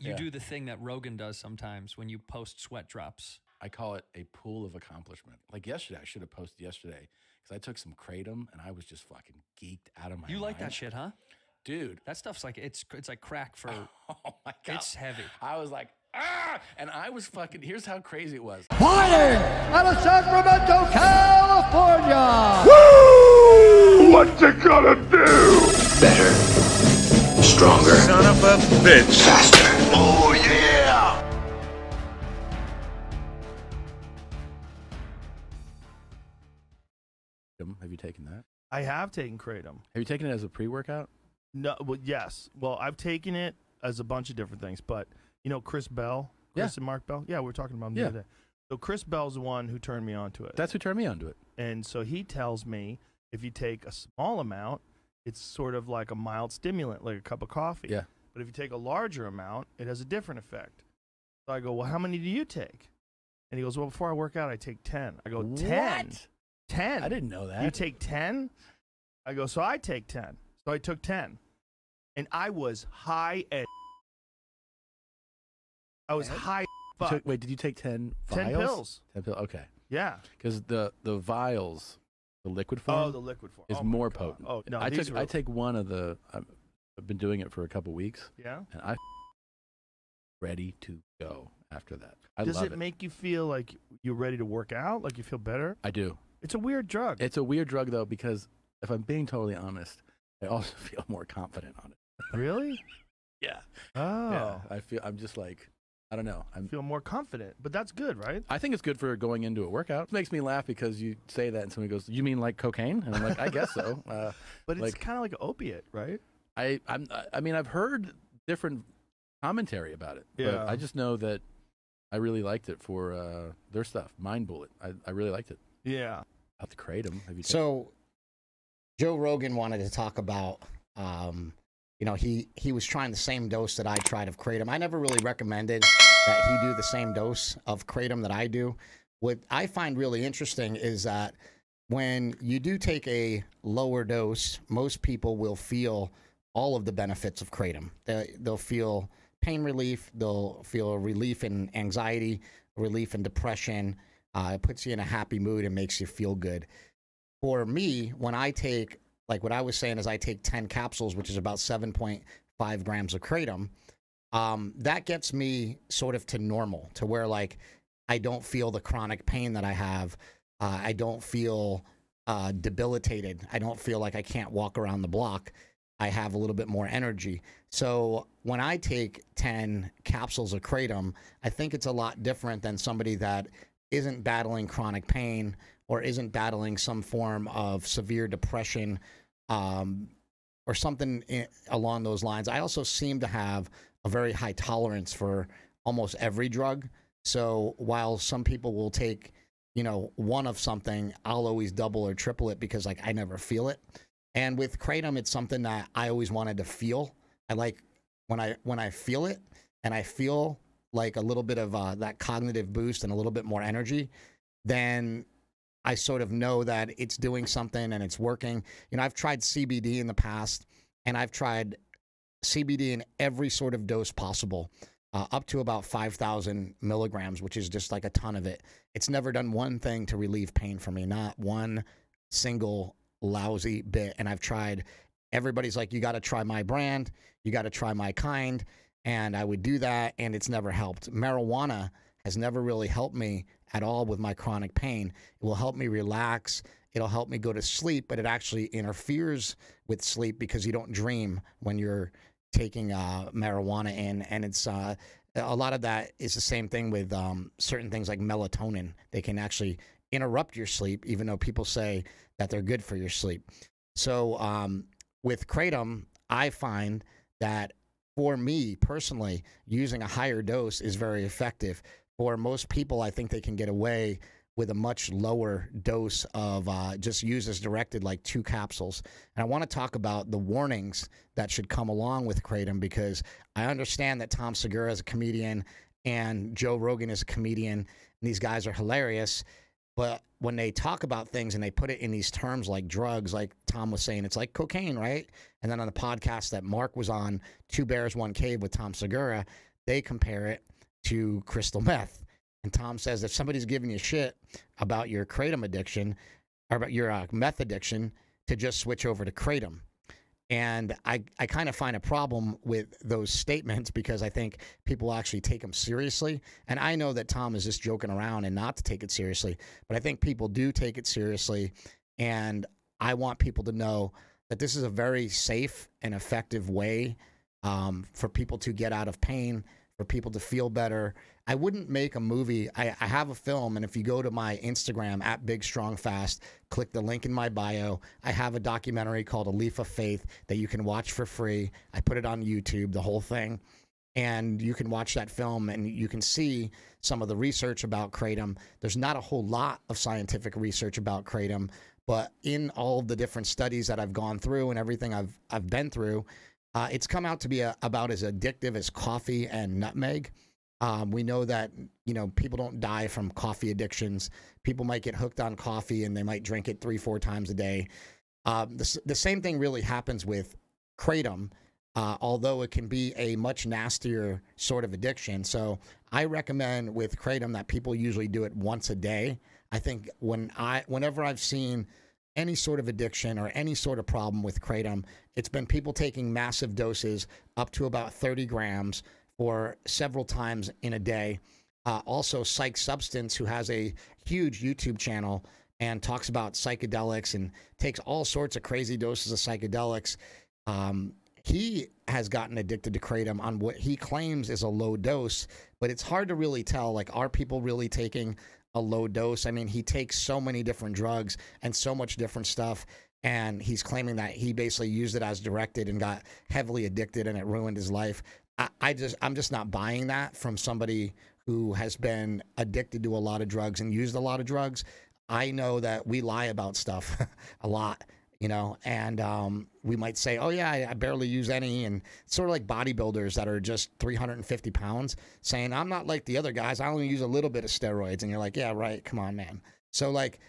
you do the thing that Rogan does sometimes when you post sweat drops. I call it a pool of accomplishment. Like yesterday, I should have posted yesterday because I took some kratom and I was just fucking geeked out of my mind. You like that shit, huh? Dude. That stuff's like, it's like crack for, oh my God. It's heavy. I was like, ah! And I was fucking, here's how crazy it was. Fighting out of Sacramento, California. Woo! What you gonna do? Better. Stronger. Son of a bitch. Faster. Oh, yeah! Have you taken that? I have taken kratom. Have you taken it as a pre-workout? No, well, yes. Well, I've taken it as a bunch of different things, but you know, Chris Bell, Chris and Mark Bell. Yeah, we were talking about him the other day. So Chris Bell's the one who turned me on to it. That's who turned me on to it. And so he tells me if you take a small amount, it's sort of like a mild stimulant, like a cup of coffee. Yeah. But if you take a larger amount, it has a different effect. So I go, well, how many do you take? And he goes, well, before I work out, I take 10. I go, 10? What? 10. I didn't know that. You take 10? I go, so I take 10. So I took 10. And I was high as I was high as fuck. Wait, did you take 10 vials? 10 pills. 10 pills, okay. Yeah. Because the vials, the liquid form, Oh, the liquid form. is Oh more my God. potent. Oh, no, I take one of the, I've been doing it for a couple weeks. Yeah. And I'm ready to go after that. I Does love it make you feel like you're ready to work out? Like you feel better? I do. It's a weird drug. It's a weird drug, though, because if I'm being totally honest, I also feel more confident on it. Really? Yeah. Oh. Yeah. I'm just like, I don't know. I feel more confident, but that's good, right? I think it's good for going into a workout. It makes me laugh because you say that and somebody goes, "You mean like cocaine?" And I'm like, "I guess so." But it's kind of like an opiate, right? I mean, I've heard different commentary about it. Yeah. But I just know that I really liked it for their stuff. Mind Bullet. I really liked it. Yeah. About the kratom. Have you So, Joe Rogan wanted to talk about, you know, he was trying the same dose that I tried of kratom. I never really recommended that he do the same dose of kratom that I do. What I find really interesting is that when you do take a lower dose, most people will feel all of the benefits of kratom. They'll feel pain relief. They'll feel relief in anxiety, relief in depression. It puts you in a happy mood and makes you feel good. For me, when I take, like what I was saying is I take 10 capsules, which is about 7.5 grams of kratom, that gets me sort of to normal, to where like I don't feel the chronic pain that I have. I don't feel debilitated. I don't feel like I can't walk around the block. I have a little bit more energy. So when I take 10 capsules of kratom, I think it's a lot different than somebody that isn't battling chronic pain or isn't battling some form of severe depression or something along those lines. I also seem to have a very high tolerance for almost every drug. So while some people will take, you know, one of something, I'll always double or triple it because like I never feel it. And with kratom, it's something that I always wanted to feel. I like when I feel it and I feel like a little bit of that cognitive boost and a little bit more energy, then I sort of know that it's doing something and it's working. You know, I've tried CBD in the past, and I've tried CBD in every sort of dose possible, up to about 5,000 milligrams, which is just like a ton of it. It's never done one thing to relieve pain for me, not one single lousy bit. And I've tried, everybody's like, you got to try my brand, you got to try my kind. And I would do that, and it's never helped. Marijuana has never really helped me at all with my chronic pain. It will help me relax. It'll help me go to sleep, but it actually interferes with sleep because you don't dream when you're taking marijuana in. And it's a lot of that is the same thing with certain things like melatonin. They can actually interrupt your sleep, even though people say that they're good for your sleep. So with kratom, I find that for me personally, using a higher dose is very effective. For most people, I think they can get away with a much lower dose of just use as directed, like 2 capsules. And I want to talk about the warnings that should come along with kratom, because I understand that Tom Segura is a comedian and Joe Rogan is a comedian, and these guys are hilarious. But when they talk about things and they put it in these terms like drugs, like Tom was saying, it's like cocaine, right? And then on the podcast that Mark was on, 2 Bears, 1 Cave with Tom Segura, they compare it to crystal meth. And Tom says if somebody's giving you shit about your kratom addiction or about your meth addiction, to just switch over to kratom. And I kind of find a problem with those statements because I think people actually take them seriously. And I know that Tom is just joking around and not to take it seriously, but I think people do take it seriously. And I want people to know that this is a very safe and effective way for people to get out of pain, for people to feel better. I wouldn't make a movie. I have a film, and if you go to my Instagram at Big Strong Fast, click the link in my bio. I have a documentary called A Leaf of Faith that you can watch for free. I put it on YouTube, the whole thing, and you can watch that film and you can see some of the research about kratom. There's not a whole lot of scientific research about kratom, but in all of the different studies that I've gone through and everything I've been through, it's come out to be about as addictive as coffee and nutmeg. We know that, people don't die from coffee addictions. People might get hooked on coffee and they might drink it 3-4 times a day. The same thing really happens with kratom, although it can be a much nastier sort of addiction. So I recommend with kratom that people usually do it once a day. I think whenever I've seen any sort of addiction or any sort of problem with kratom, it's been people taking massive doses up to about 30 grams for several times in a day. Also, Psych Substance, who has a huge YouTube channel and talks about psychedelics and takes all sorts of crazy doses of psychedelics. He has gotten addicted to kratom on what he claims is a low dose, but it's hard to really tell, like, are people really taking a low dose? I mean, he takes so many different drugs and so much different stuff, and he's claiming that he basically used it as directed and got heavily addicted and it ruined his life. I'm just not buying that from somebody who has been addicted to a lot of drugs and used a lot of drugs. I know that we lie about stuff a lot, and we might say, oh yeah, I barely use any. And it's sort of like bodybuilders that are just 350 pounds saying, I'm not like the other guys, I only use a little bit of steroids. And you're like, yeah, right, come on, man. So like,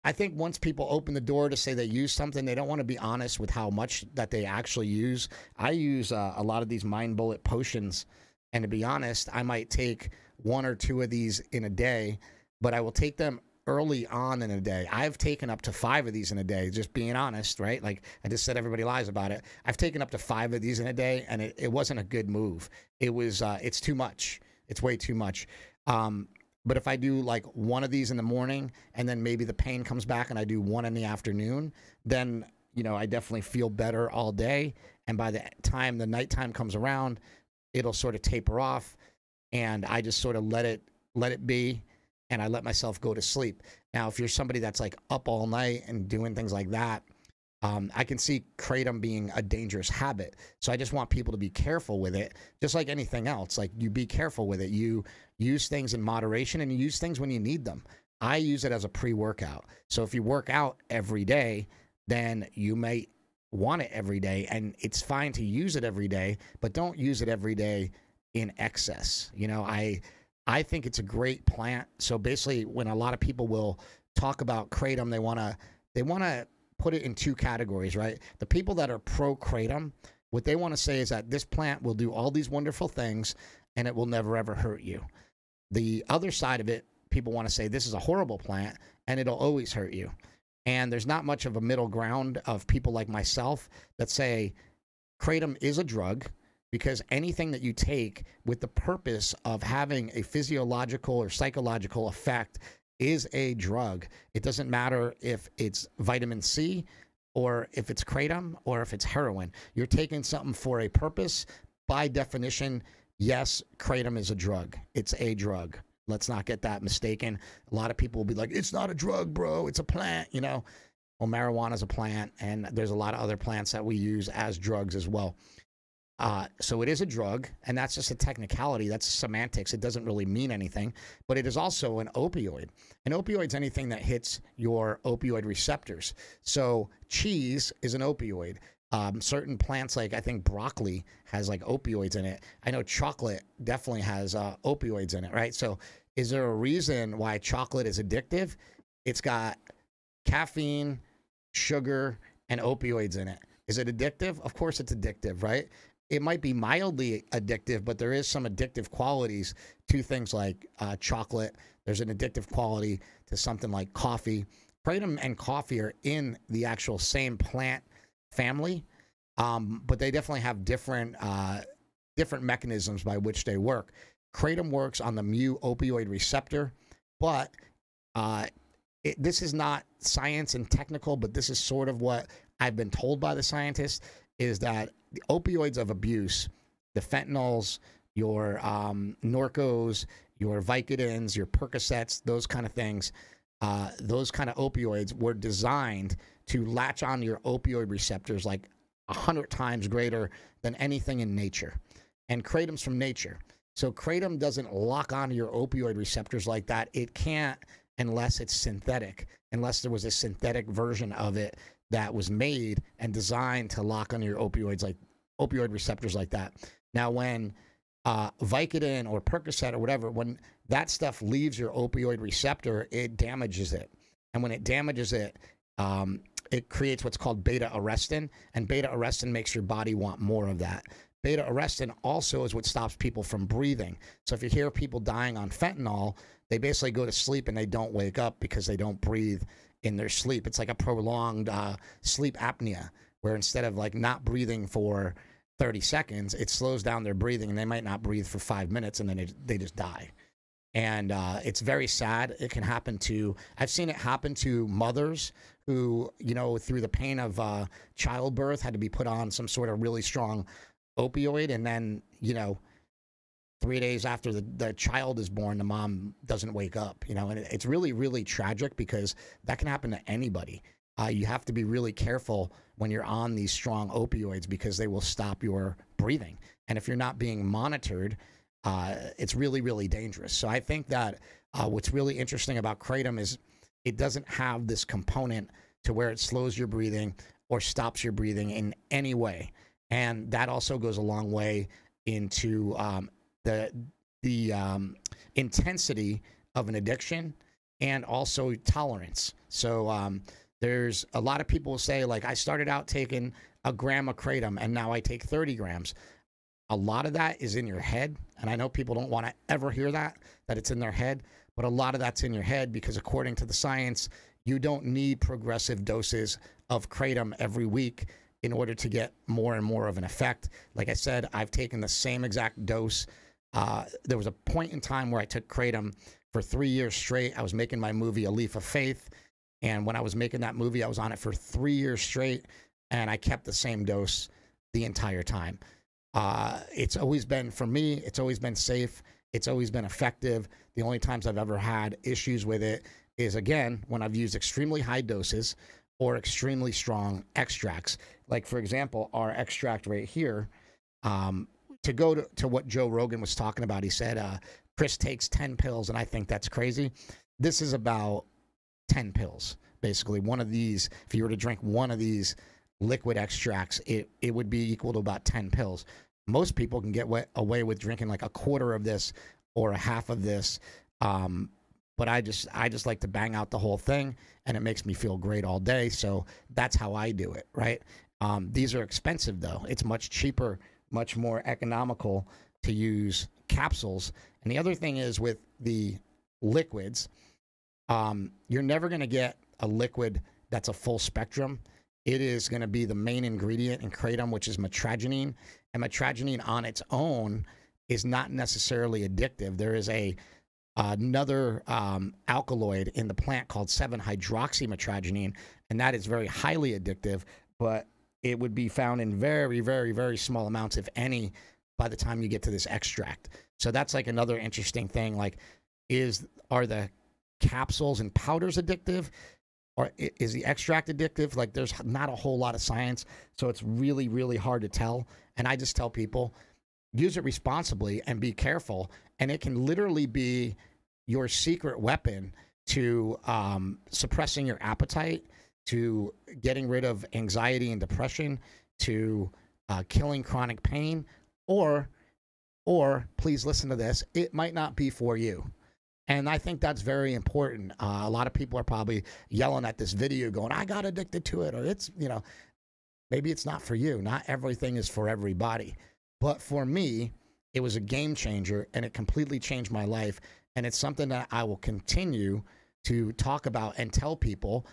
I think once people open the door to say they use something, they don't want to be honest with how much that they actually use. I use a lot of these Mind Bullet potions, and to be honest, I might take 1 or 2 of these in a day, but I will take them early on in a day. I've taken up to 5 of these in a day, just being honest, right? Like I just said, everybody lies about it. I've taken up to 5 of these in a day, and it wasn't a good move. It was, it's too much. It's way too much. But if I do like 1 of these in the morning and then maybe the pain comes back and I do 1 in the afternoon, then, I definitely feel better all day. And by the time the nighttime comes around, it'll sort of taper off, and I just sort of let it be, and I let myself go to sleep. Now, if you're somebody that's like up all night and doing things like that, I can see kratom being a dangerous habit. So I just want people to be careful with it, just like anything else. Like, you be careful with it. You use things in moderation, and you use things when you need them. I use it as a pre-workout. So if you work out every day, then you might want it every day, and it's fine to use it every day, but don't use it every day in excess. I think it's a great plant. So basically, when a lot of people will talk about kratom, they want to put it in 2 categories, right? The people that are pro kratom, what they want to say is that this plant will do all these wonderful things and it will never ever hurt you. The other side of it, people want to say this is a horrible plant and it'll always hurt you. And there's not much of a middle ground of people like myself that say kratom is a drug, because anything that you take with the purpose of having a physiological or psychological effect is a drug. It doesn't matter if it's vitamin C or if it's kratom or if it's heroin. You're taking something for a purpose. By definition, yes, kratom is a drug. It's a drug. Let's not get that mistaken. A lot of people will be like, it's not a drug, bro. It's a plant, Well, marijuana is a plant, and there's a lot of other plants that we use as drugs as well. So it is a drug, and that's just a technicality. That's semantics. It doesn't really mean anything, but it is also an opioid. An opioid is anything that hits your opioid receptors. So cheese is an opioid. Certain plants, like I think broccoli has like opioids in it. I know chocolate definitely has opioids in it, right? So is there a reason why chocolate is addictive? It's got caffeine, sugar, and opioids in it. Is it addictive? Of course it's addictive, right? it might be mildly addictive, but there is some addictive qualities to things like chocolate. There's an addictive quality to something like coffee. Kratom and coffee are in the actual same plant family, but they definitely have different mechanisms by which they work. Kratom works on the mu opioid receptor, but this is not science and technical, but this is sort of what I've been told by the scientists, is that the opioids of abuse, the fentanyls, your Norcos, your Vicodins, your Percocets, those kind of things, those kind of opioids were designed to latch on your opioid receptors like 100 times greater than anything in nature. And kratom's from nature. So kratom doesn't lock onto your opioid receptors like that. It can't unless it's synthetic, unless there was a synthetic version of it that was made and designed to lock on your opioid receptors like that. Now, when Vicodin or Percocet or whatever, when that stuff leaves your opioid receptor, it damages it. And when it damages it, it creates what's called beta-arrestin, and beta-arrestin makes your body want more of that. Beta-arrestin also is what stops people from breathing. So if you hear people dying on fentanyl, they basically go to sleep and they don't wake up because they don't breathe in their sleep. It's like a prolonged sleep apnea, where instead of like not breathing for 30 seconds, it slows down their breathing, and they might not breathe for 5 minutes, and then they just die. And it's very sad. It can happen to, I've seen it happen to mothers who, you know, through the pain of childbirth had to be put on some sort of really strong opioid, and then, you know, 3 days after the child is born, the mom doesn't wake up, you know, and it's really, really tragic because that can happen to anybody. You have to be really careful when you're on these strong opioids because they will stop your breathing. And if you're not being monitored, it's really, really dangerous. So I think that what's really interesting about kratom is it doesn't have this component to where it slows your breathing or stops your breathing in any way. And that also goes a long way into the intensity of an addiction and also tolerance. So there's a lot of people who say, like, I started out taking a gram of kratom and now I take 30 grams. A lot of that is in your head. And I know people don't want to ever hear that it's in their head, but a lot of that's in your head because according to the science, you don't need progressive doses of kratom every week in order to get more and more of an effect. Like I said, I've taken the same exact dose. There was a point in time where I took kratom for 3 years straight. I was making my movie, A Leaf of Faith. And when I was making that movie, I was on it for 3 years straight. And I kept the same dose the entire time. It's always been, for me, it's always been safe. It's always been effective. The only times I've ever had issues with it is, again, when I've used extremely high doses or extremely strong extracts. Like, for example, our extract right here, to go to what Joe Rogan was talking about, he said, Chris takes 10 pills, and I think that's crazy. This is about 10 pills, basically. One of these, if you were to drink one of these liquid extracts, it would be equal to about 10 pills. Most people can get away with drinking like a quarter of this or a half of this. But I just like to bang out the whole thing, and it makes me feel great all day. So that's how I do it, right? These are expensive, though. It's much cheaper, much more economical to use capsules. And the other thing is with the liquids, you're never going to get a liquid that's a full spectrum. It is going to be the main ingredient in kratom, which is metragenine. And metragenine on its own is not necessarily addictive. There is another alkaloid in the plant called 7-hydroxymetragenine, and that is very highly addictive, but it would be found in very, very, very small amounts, if any, by the time you get to this extract. So that's like another interesting thing. Like, are the capsules and powders addictive? Or is the extract addictive? Like, there's not a whole lot of science, so it's really, really hard to tell. And I just tell people, use it responsibly and be careful. And it can literally be your secret weapon to suppressing your appetite, to getting rid of anxiety and depression, to killing chronic pain, or please listen to this, it might not be for you. And I think that's very important. A lot of people are probably yelling at this video going, I got addicted to it, or it's, you know, maybe it's not for you. Not everything is for everybody. But for me, it was a game changer, and it completely changed my life. And it's something that I will continue to talk about and tell people.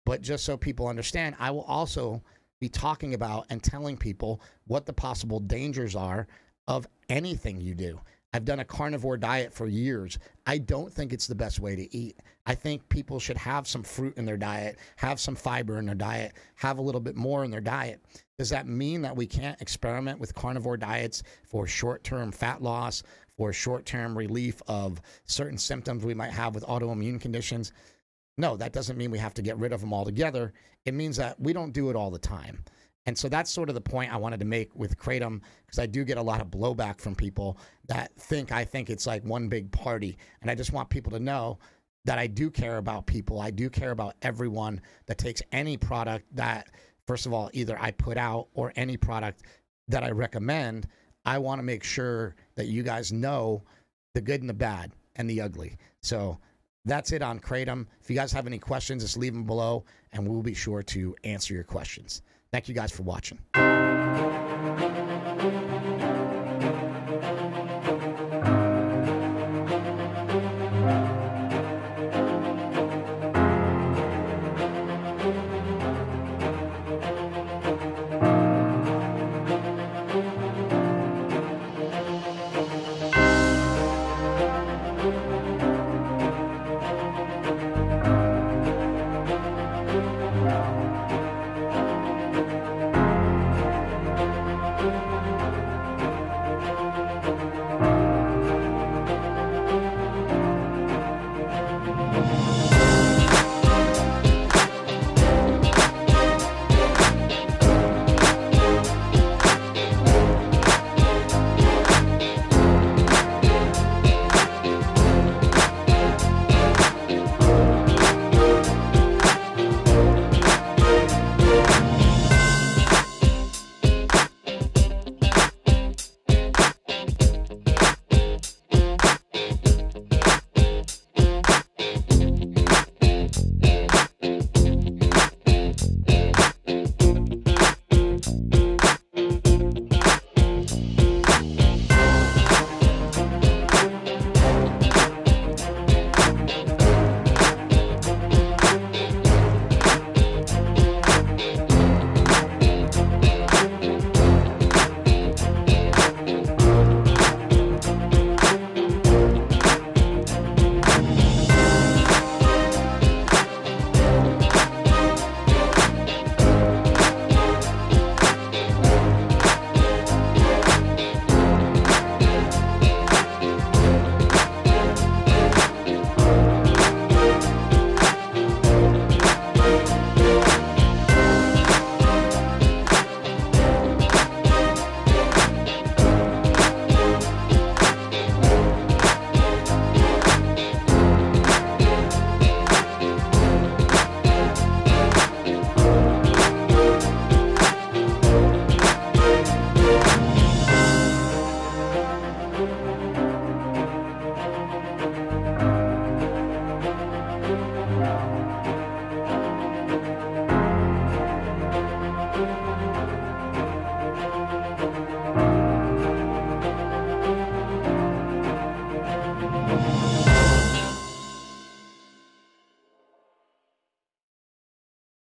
But just so people understand, I will also be talking about and telling people what the possible dangers are of anything you do. I've done a carnivore diet for years. I don't think it's the best way to eat. I think people should have some fruit in their diet, have some fiber in their diet, have a little bit more in their diet. Does that mean that we can't experiment with carnivore diets for short-term fat loss, for short-term relief of certain symptoms we might have with autoimmune conditions? No, that doesn't mean we have to get rid of them altogether. It means that we don't do it all the time. And so that's sort of the point I wanted to make with kratom, because I do get a lot of blowback from people that I think it's like one big party. And I just want people to know that I do care about people. I do care about everyone that takes any product that, first of all, either I put out or any product that I recommend. I want to make sure that you guys know the good and the bad and the ugly. So that's it on kratom. If you guys have any questions, just leave them below, and we'll be sure to answer your questions. Thank you guys for watching.